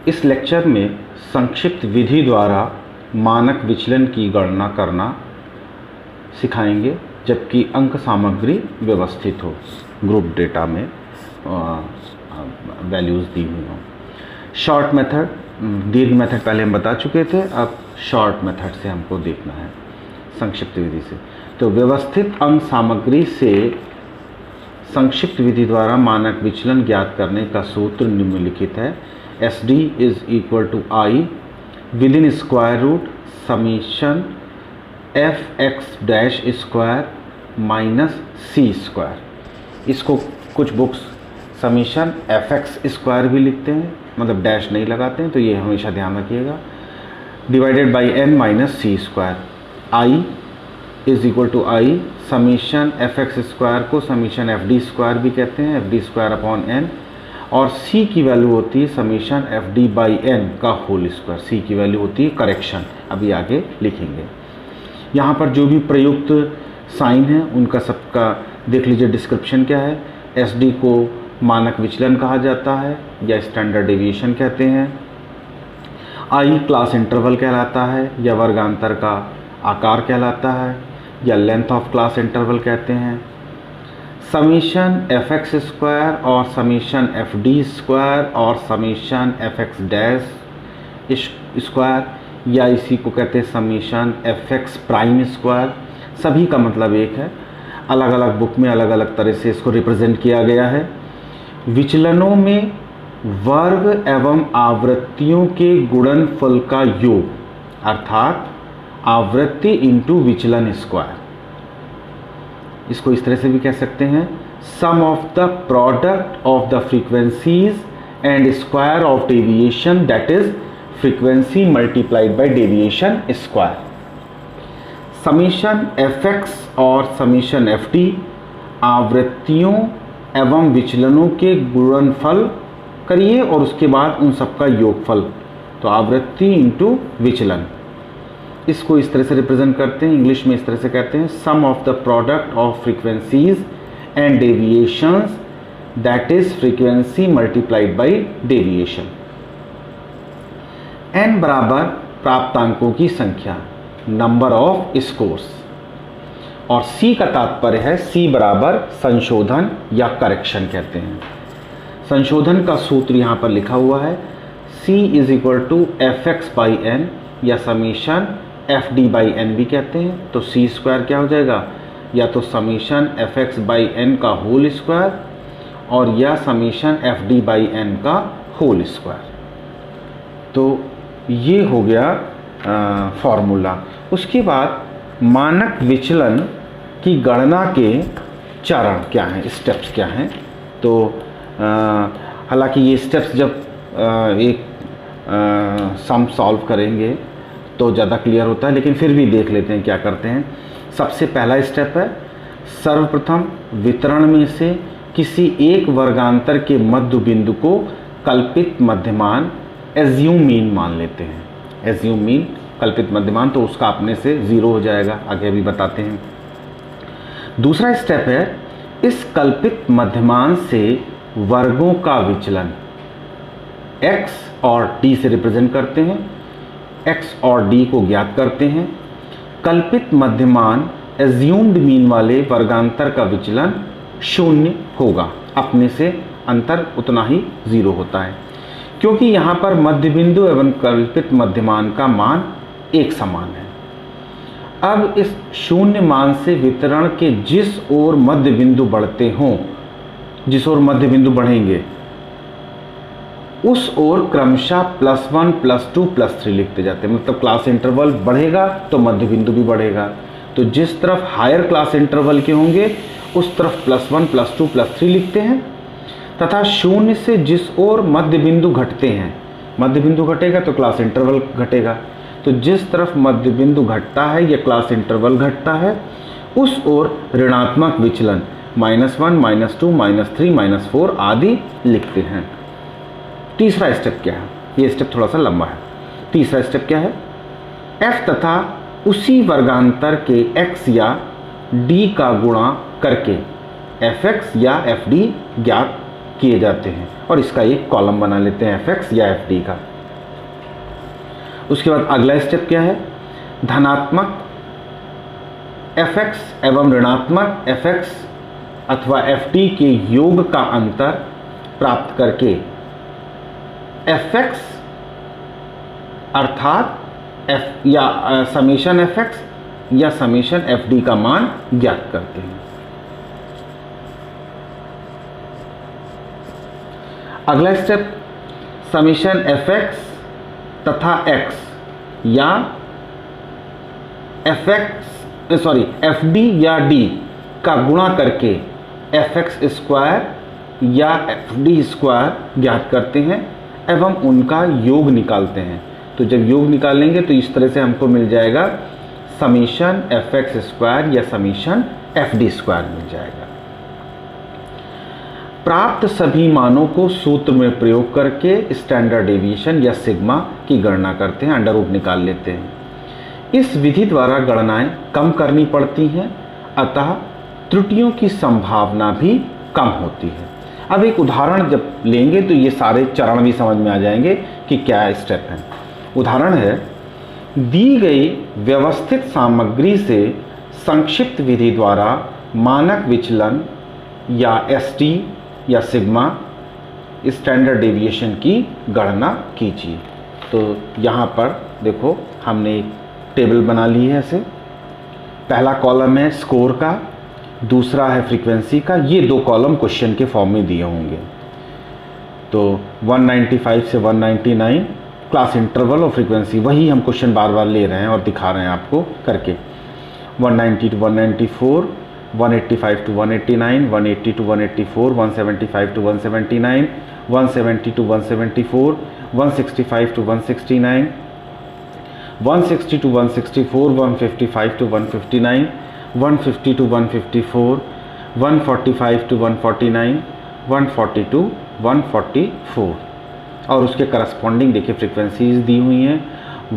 इस लेक्चर में संक्षिप्त विधि द्वारा मानक विचलन की गणना करना सिखाएंगे, जबकि अंक सामग्री व्यवस्थित हो, ग्रुप डेटा में वैल्यूज़ दी हुई हों। शॉर्ट मेथड, दीर्घ मेथड पहले हम बता चुके थे, अब शॉर्ट मेथड से हमको देखना है संक्षिप्त विधि से। तो व्यवस्थित अंक सामग्री से संक्षिप्त विधि द्वारा मानक विचलन ज्ञात करने का सूत्र निम्नलिखित है। SD is equal to I within square root summation fx dash square minus C square. इसको कुछ बुक्स समीशन fx स्क्वायर भी लिखते हैं, मतलब डैश नहीं लगाते हैं, तो ये हमेशा ध्यान रखिएगा। Divided by n minus C square. I is equal to I summation fx square को समीशन fd स्क्वायर भी कहते हैं, fd स्क्वायर अपॉन n, और c की वैल्यू होती है समीशन fd बाई n का होल स्क्वायर। c की वैल्यू होती है करेक्शन, अभी आगे लिखेंगे। यहाँ पर जो भी प्रयुक्त साइन है उनका सबका देख लीजिए डिस्क्रिप्शन क्या है। SD को मानक विचलन कहा जाता है या स्टैंडर्ड डेविएशन कहते हैं। I क्लास इंटरवल कहलाता है या वर्गांतर का आकार कहलाता है या लेंथ ऑफ क्लास इंटरवल कहते हैं। समीशन fx स्क्वायर और समीशन fd स्क्वायर और समीशन fx डैश स्क्वायर या इसी को कहते हैं समीशन fx प्राइम स्क्वायर, सभी का मतलब एक है। अलग अलग बुक में अलग अलग तरह से इसको रिप्रेजेंट किया गया है। विचलनों में वर्ग एवं आवृत्तियों के गुणनफल का योग, अर्थात आवृत्ति इंटू विचलन स्क्वायर। इसको इस तरह से भी कह सकते हैं, sum of the product of the frequencies and square of deviation, that is frequency multiplied by deviation square. Summation fx और समीशन fd आवृत्तियों एवं विचलनों के गुणनफल करिए और उसके बाद उन सबका योगफल, तो आवृत्ति इंटू विचलन। इसको इस तरह से रिप्रेजेंट करते हैं, इंग्लिश में इस तरह से कहते हैं, sum of the product of frequencies and deviations, that is frequency multiplied by deviation. n बराबर प्राप्तांकों की संख्या, नंबर ऑफ स्कोर्स, और c का तात्पर्य है c बराबर संशोधन या करेक्शन कहते हैं। संशोधन का सूत्र यहाँ पर लिखा हुआ है, c is equal to fx by n या समीशन fd बाई n भी कहते हैं। तो c स्क्वायर क्या हो जाएगा, या तो समीशन fx बाई n का होल स्क्वायर और या समीशन fd बाई n का होल स्क्वायर। तो ये हो गया फॉर्मूला। उसके बाद मानक विचलन की गणना के चरण क्या हैं, स्टेप्स क्या हैं। तो हालांकि ये स्टेप्स जब एक सम सॉल्व करेंगे तो ज़्यादा क्लियर होता है, लेकिन फिर भी देख लेते हैं क्या करते हैं। सबसे पहला स्टेप है, सर्वप्रथम वितरण में से किसी एक वर्गांतर के मध्य बिंदु को कल्पित मध्यमान एज्यूम मीन मान लेते हैं। एज्यूम मीन कल्पित मध्यमान, तो उसका अपने से 0 हो जाएगा, आगे भी बताते हैं। दूसरा स्टेप है, इस कल्पित मध्यमान से वर्गों का विचलन x और d से रिप्रेजेंट करते हैं, x और d को ज्ञात करते हैं। कल्पित मध्यमान एज्यूम्ड मीन वाले वर्गांतर का विचलन 0 होगा, अपने से अंतर उतना ही 0 होता है, क्योंकि यहाँ पर मध्य बिंदु एवं कल्पित मध्यमान का मान एक समान है। अब इस 0 मान से वितरण के जिस ओर मध्य बिंदु बढ़ते हों, जिस ओर मध्य बिंदु बढ़ेंगे उस ओर क्रमशः +1 +2 +3 लिखते जाते हैं। मतलब क्लास इंटरवल बढ़ेगा तो मध्य बिंदु भी बढ़ेगा, तो जिस तरफ हायर क्लास इंटरवल के होंगे उस तरफ +1 +2 +3 लिखते हैं। तथा 0 से जिस ओर मध्य बिंदु घटते हैं, मध्य बिंदु घटेगा तो क्लास इंटरवल घटेगा, तो जिस तरफ मध्य बिंदु घटता है या क्लास इंटरवल घटता है उस ओर ऋणात्मक विचलन -1 -2 -3 -4 आदि लिखते हैं। तीसरा स्टेप क्या है, ये स्टेप थोड़ा सा लंबा है। तीसरा स्टेप क्या है, f तथा उसी वर्गांतर के x या d का गुणा करके fx या fd ज्ञात किए जाते हैं, और इसका एक कॉलम बना लेते हैं fx या fd का। उसके बाद अगला स्टेप क्या है, धनात्मक fx एवं ऋणात्मक fx अथवा ft के योग का अंतर प्राप्त करके fx अर्थात f या समेशन fx या समेशन fd का मान ज्ञात करते हैं। अगला स्टेप, समेशन fx तथा x या fd या d का गुणा करके fx स्क्वायर या fd स्क्वायर ज्ञात करते हैं एवं उनका योग निकालते हैं। तो जब योग निकालेंगे तो इस तरह से हमको मिल जाएगा समीशन fx स्क्वायर या समीशन fd स्क्वायर मिल जाएगा। प्राप्त सभी मानों को सूत्र में प्रयोग करके स्टैंडर्ड डेविएशन या सिग्मा की गणना करते हैं, अंडर रूट निकाल लेते हैं। इस विधि द्वारा गणनाएं कम करनी पड़ती हैं, अतः त्रुटियों की संभावना भी कम होती है। अब एक उदाहरण जब लेंगे तो ये सारे चरण भी समझ में आ जाएंगे कि क्या स्टेप है। उदाहरण है, दी गई व्यवस्थित सामग्री से संक्षिप्त विधि द्वारा मानक विचलन या ST या सिग्मा स्टैंडर्ड डेविएशन की गणना कीजिए। तो यहाँ पर देखो हमने एक टेबल बना ली है ऐसे, पहला कॉलम है स्कोर का, दूसरा है फ्रीक्वेंसी का। ये दो कॉलम क्वेश्चन के फॉर्म में दिए होंगे। तो 195 से 199 क्लास इंटरवल और फ्रीक्वेंसी, वही हम क्वेश्चन बार बार ले रहे हैं और दिखा रहे हैं आपको करके। 190 to 194, 185 to 189, 180 to 184, 175 to 179, 170 to 174, 165 to 169, 160 to 164, 155 to 159, 150 to 154, 145 to 149, 140 to 144 और उसके करस्पॉन्डिंग देखिए फ्रीक्वेंसीज दी हुई हैं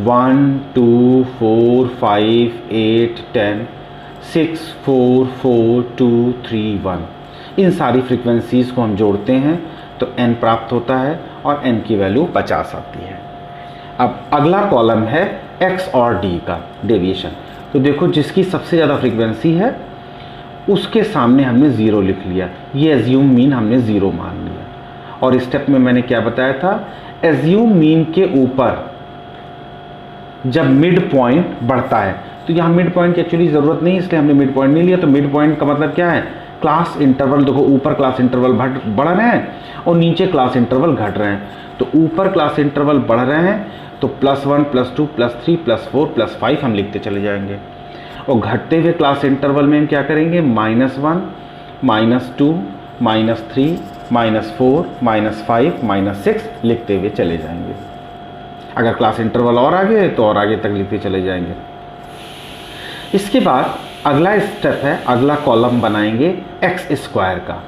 1, 2, 4, 5, 8, 10, 6, 4, 4, 2, 3, 1। इन सारी फ्रीक्वेंसीज को हम जोड़ते हैं तो n प्राप्त होता है और n की वैल्यू 50 आती है। अब अगला कॉलम है x और d का डेविएशन। तो देखो जिसकी सबसे ज़्यादा फ्रीक्वेंसी है उसके सामने हमने 0 लिख लिया, ये एज्यूम मीन हमने 0 मान लिया। और स्टेप में मैंने क्या बताया था, एज्यूम मीन के ऊपर जब मिड पॉइंट बढ़ता है, तो यहाँ मिड पॉइंट की एक्चुअली ज़रूरत नहीं, इसलिए हमने मिड पॉइंट नहीं लिया। तो मिड पॉइंट का मतलब क्या है, क्लास इंटरवल। देखो ऊपर क्लास इंटरवल बढ़ रहे हैं और नीचे क्लास इंटरवल घट रहे हैं। तो ऊपर क्लास इंटरवल बढ़ रहे हैं तो +1, +2, +3, +4, +5 हम लिखते चले जाएंगे। और घटते हुए क्लास इंटरवल में हम क्या करेंगे, -1, -2, -3, -4, -5, -6 लिखते हुए चले जाएंगे। अगर क्लास इंटरवल और आगे है तो और आगे तक लिखते चले जाएंगे। इसके बाद अगला स्टेप है, अगला कॉलम बनाएंगे x स्क्वायर का।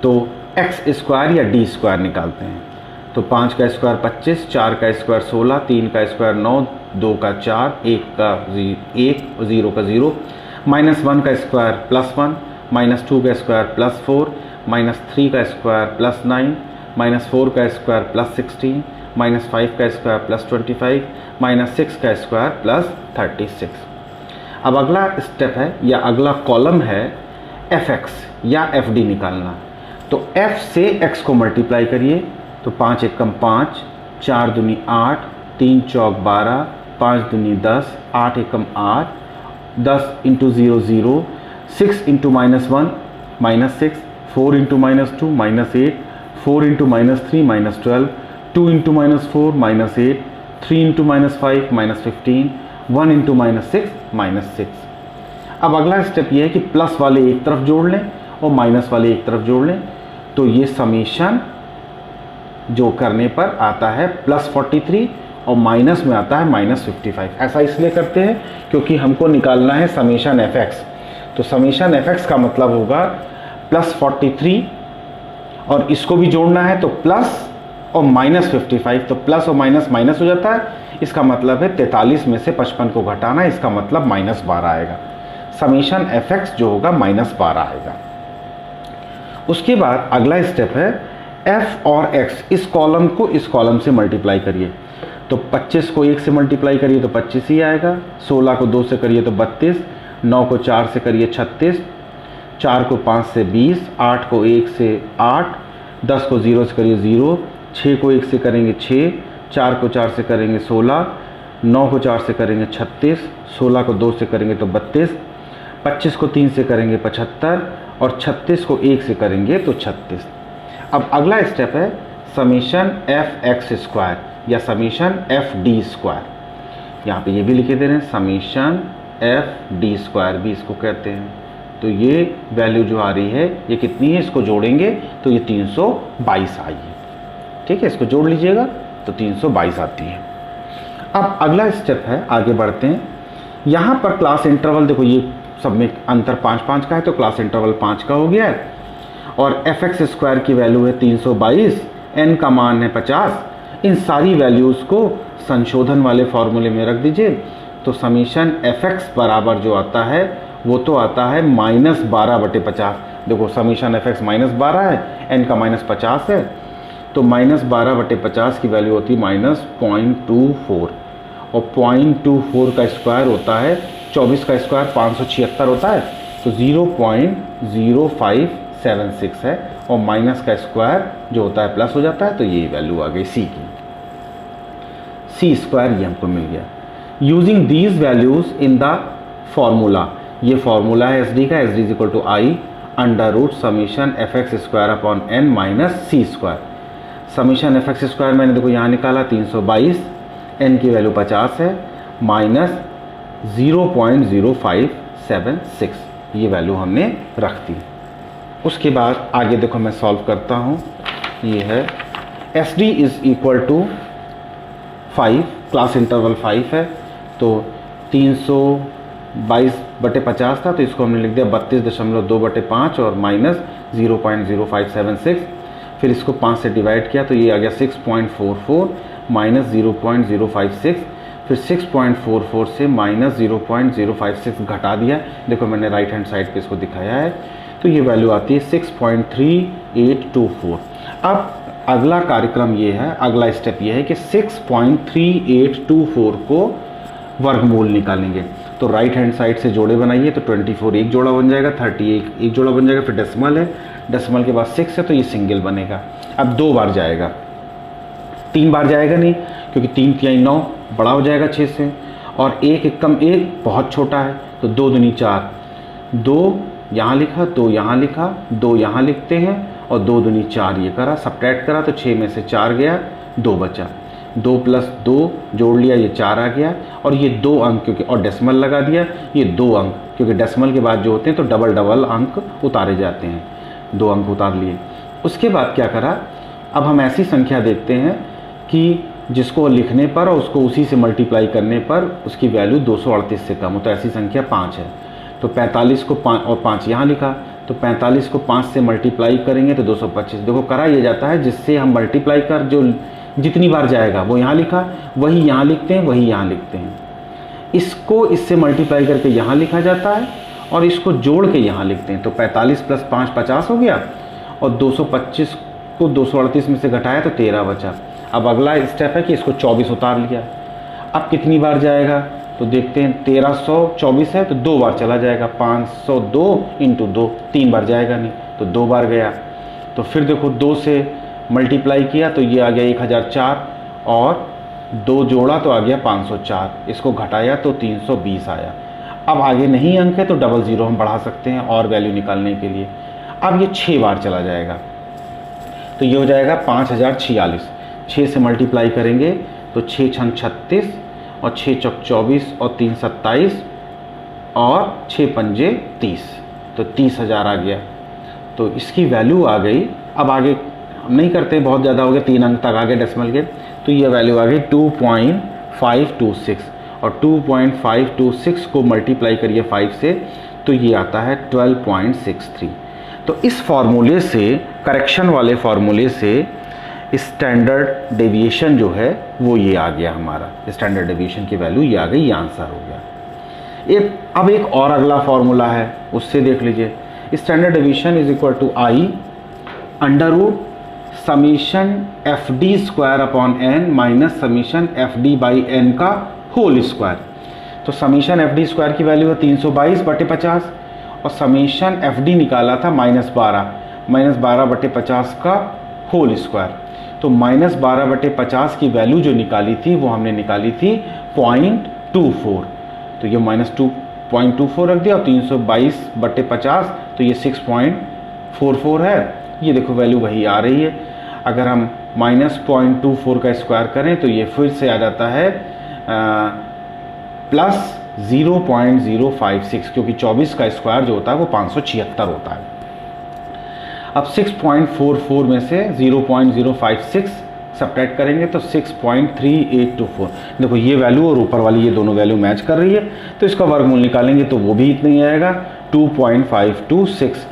तो x स्क्वायर या d स्क्वायर निकालते हैं। तो 5 का स्क्वायर 25, 4 का स्क्वायर 16, 3 का स्क्वायर 9, 2 का 4, 1 का 1, 0 का 0, -1 का स्क्वायर +1, -2 का स्क्वायर +4, -3 का स्क्वायर +9, -4 का स्क्वायर +16, -5 का स्क्वायर +25, -6 का स्क्वायर +36। अब अगला स्टेप है या अगला कॉलम है fx या fd निकालना। तो f से x को मल्टीप्लाई करिए। तो 5 एकम 5, 4 दूनी 8, 3 चौक 12, 5 दूनी 10, 8 एकम 8, 10 × 0 0, 6 × -1 -6, 4 × -2 -8, 4 × -3 -12, 2 × -4 -8, 3 × -5 -15, 1 × -6 -6। अब अगला स्टेप ये है कि प्लस वाले एक तरफ जोड़ लें और माइनस वाले एक तरफ जोड़ लें। तो ये समीशन जो करने पर आता है +43 और माइनस में आता है -55। ऐसा इसलिए करते हैं क्योंकि हमको निकालना है समीशन fx। तो समीशन fx का मतलब होगा +43 और इसको भी जोड़ना है तो प्लस और -55। तो प्लस और माइनस माइनस हो जाता है, इसका मतलब है 43 में से 55 को घटाना, इसका मतलब -12 आएगा। समीशन fx जो होगा -12 आएगा। उसके बाद अगला स्टेप है f और x, इस कॉलम को इस कॉलम से मल्टीप्लाई करिए। तो 25 को 1 से मल्टीप्लाई करिए तो 25 ही आएगा, 16 को 2 से करिए तो 32, 9 को 4 से करिए 36, 4 को 5 से 20, 8 को 1 से 8, 10 को 0 से करिए 0, 6 को 1 से करेंगे 6, 4 को 4 से करेंगे 16, 9 को 4 से करेंगे 36, 16 को 2 से करेंगे तो 32, 25 को 3 से करेंगे 75 और 36 को 1 से करेंगे तो 36। अब अगला स्टेप है समीशन एफ एक्स स्क्वायर या समीशन एफ डी स्क्वायर। यहाँ पे ये भी लिखे दे रहे हैं समीशन एफ डी स्क्वायर भी इसको कहते हैं। तो ये वैल्यू जो आ रही है ये कितनी है, इसको जोड़ेंगे तो ये 322 आई है। ठीक है, इसको जोड़ लीजिएगा तो 322 आती है। अब अगला स्टेप है, आगे बढ़ते हैं। यहाँ पर क्लास इंटरवल देखो, ये सब में अंतर 5-5 का है तो क्लास इंटरवल 5 का हो गया है और एफ एक्स स्क्वायर की वैल्यू है 322, एन का मान है 50। इन सारी वैल्यूज़ को संशोधन वाले फॉर्मूले में रख दीजिए। तो समीशन एफ एक्स बराबर जो आता है वो तो आता है -12/50। देखो समीशन एफ एक्स -12 है, एन का -50 है, तो -12/50 की वैल्यू होती है -0.24 और 0.24 का स्क्वायर होता है 24 का स्क्वायर 576 होता है, तो 0.0576 है और माइनस का स्क्वायर जो होता है प्लस हो जाता है, तो ये वैल्यू आ गई सी की। सी स्क्वायर ये हमको मिल गया। Using these values in the formula, ये फॉर्मूला है एस डी का, S D is equal to I under root summation F X square upon N minus C square. Summation F X square मैंने देखो यहाँ निकाला 322, एन की value 50 है, minus 0.0576 ये वैल्यू हमने रख दी। उसके बाद आगे देखो मैं सॉल्व करता हूँ। ये है S D is equal to 5, class interval 5 है, तो 322/50 था तो इसको हमने लिख दिया 32.2/5 और माइनस 0.0576। फिर इसको 5 से डिवाइड किया तो ये आ गया 6.44 माइनस 0.056। फिर 6.44 से माइनस 0.056 घटा दिया। देखो मैंने राइट हैंड साइड पे इसको दिखाया है, तो ये वैल्यू आती है 6.3824। अब अगला कार्यक्रम ये है, अगला स्टेप ये है कि 6.3824 को वर्गमूल निकालेंगे। तो राइट हैंड साइड से जोड़े बनाइए, तो 24 एक जोड़ा बन जाएगा, 38 एक जोड़ा बन जाएगा, फिर डेसिमल है, डेसिमल के बाद 6 है तो ये सिंगल बनेगा। अब 2 बार जाएगा, 3 बार जाएगा नहीं, क्योंकि 3 3 9 बड़ा हो जाएगा 6 से, और 1 एकम 1 बहुत छोटा है, तो 2 दूनी 4, 2 यहाँ लिखा, 2 यहाँ लिखा, 2 यहाँ लिखते हैं और 2 दूनी 4 ये करा, सब्ट्रैक्ट करा तो 6 में से 4 गया, 2 बचा, 2 + 2 जोड़ लिया, ये 4 आ गया। और ये 2 अंक क्योंकि और डेसिमल लगा दिया, ये 2 अंक क्योंकि डेसिमल के बाद जो होते हैं तो डबल डबल अंक उतारे जाते हैं, 2 अंक उतार लिए। उसके बाद क्या करा, अब हम ऐसी संख्या देखते हैं कि जिसको लिखने पर और उसको उसी से मल्टीप्लाई करने पर उसकी वैल्यू 238 से कम हो, तो ऐसी संख्या 5 है। तो 45 को 5 और 5 यहाँ लिखा, तो 45 को 5 से मल्टीप्लाई करेंगे तो 225। देखो करा ये जाता है जिससे हम मल्टीप्लाई कर जो जितनी बार जाएगा वो यहाँ लिखा, वही यहाँ लिखते हैं, वही यहाँ लिखते हैं। इसको इससे मल्टीप्लाई करके यहाँ लिखा जाता है और इसको जोड़ के यहाँ लिखते हैं। तो 45 + 5 50 हो गया और 225 को 238 में से घटाया तो 13 बचा। अब अगला स्टेप है कि इसको 24 उतार लिया। अब कितनी बार जाएगा तो देखते हैं, 1324 है तो 2 बार चला जाएगा, 502 × 2, 3 बार जाएगा नहीं तो 2 बार गया। तो फिर देखो 2 से मल्टीप्लाई किया तो ये आ गया 1004 और 2 जोड़ा तो आ गया 504, इसको घटाया तो 320 आया। अब आगे नहीं अंक है तो डबल ज़ीरो हम बढ़ा सकते हैं और वैल्यू निकालने के लिए। अब ये 6 बार चला जाएगा तो ये हो जाएगा 5046। 6 से मल्टीप्लाई करेंगे तो 6 × 36 और 6 × 24 और 3 × 27 और 6 × 5 = 30, तो 30,000 आ गया। तो इसकी वैल्यू आ गई। अब आगे हम नहीं करते, बहुत ज़्यादा हो गया, 3 अंक तक आ गए डेसिमल के, तो ये वैल्यू आ गई 2.526 और 2.526 को मल्टीप्लाई करिए 5 से तो ये आता है 12.63। तो इस फॉर्मूले से, करेक्शन वाले फॉर्मूले से स्टैंडर्ड डेविएशन जो है वो ये आ गया हमारा, स्टैंडर्ड डेविएशन की वैल्यू ये आ गई, ये आंसर हो गया। अब एक और अगला फॉर्मूला है, उससे देख लीजिए। Standard deviation is equal to I under root summation F D square upon N minus summation F D by N का होल स्क्वायर। तो समीशन एफ डी स्क्वायर की वैल्यू है 322/50 और समीशन एफ डी निकाला था -12/50 का होल स्क्वायर। तो -12/50 की वैल्यू जो निकाली थी वो हमने निकाली थी 0.24। तो ये -2.24 रख दिया और 322/50 तो ये 6.44 है। ये देखो वैल्यू वही आ रही है। अगर हम -0.24 का स्क्वायर करें तो ये फिर से आ जाता है प्लस 0.056, क्योंकि 24 का स्क्वायर जो होता है वो 576 होता है। अब 6.44 में से 0.056 सब्ट्रैक्ट करेंगे तो 6.3824। देखो ये वैल्यू और ऊपर वाली ये दोनों वैल्यू मैच कर रही है, तो इसका वर्गमूल निकालेंगे तो वो भी इतना ही आएगा 2.526।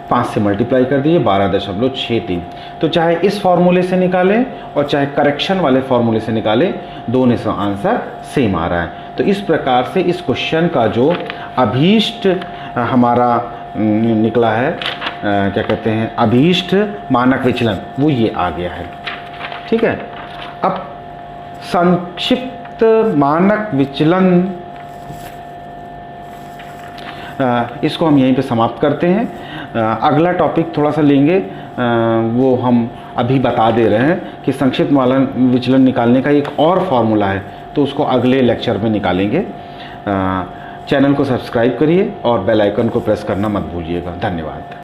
5 से मल्टीप्लाई कर दिए 12.63। तो चाहे इस फॉर्मूले से निकालें और चाहे करेक्शन वाले फॉर्मूले से निकालें, दोनों से आंसर सेम आ रहा है। तो इस प्रकार से इस क्वेश्चन का जो अभीष्ट हमारा निकला है, क्या कहते हैं, अभीष्ट मानक विचलन, वो ये आ गया है। ठीक है। अब संक्षिप्त मानक विचलन इसको हम यहीं पे समाप्त करते हैं। अगला टॉपिक थोड़ा सा लेंगे, वो हम अभी बता दे रहे हैं कि संक्षिप्त मानक विचलन निकालने का एक और फॉर्मूला है, तो उसको अगले लेक्चर में निकालेंगे। चैनल को सब्सक्राइब करिए और बेल आइकन को प्रेस करना मत भूलिएगा। धन्यवाद।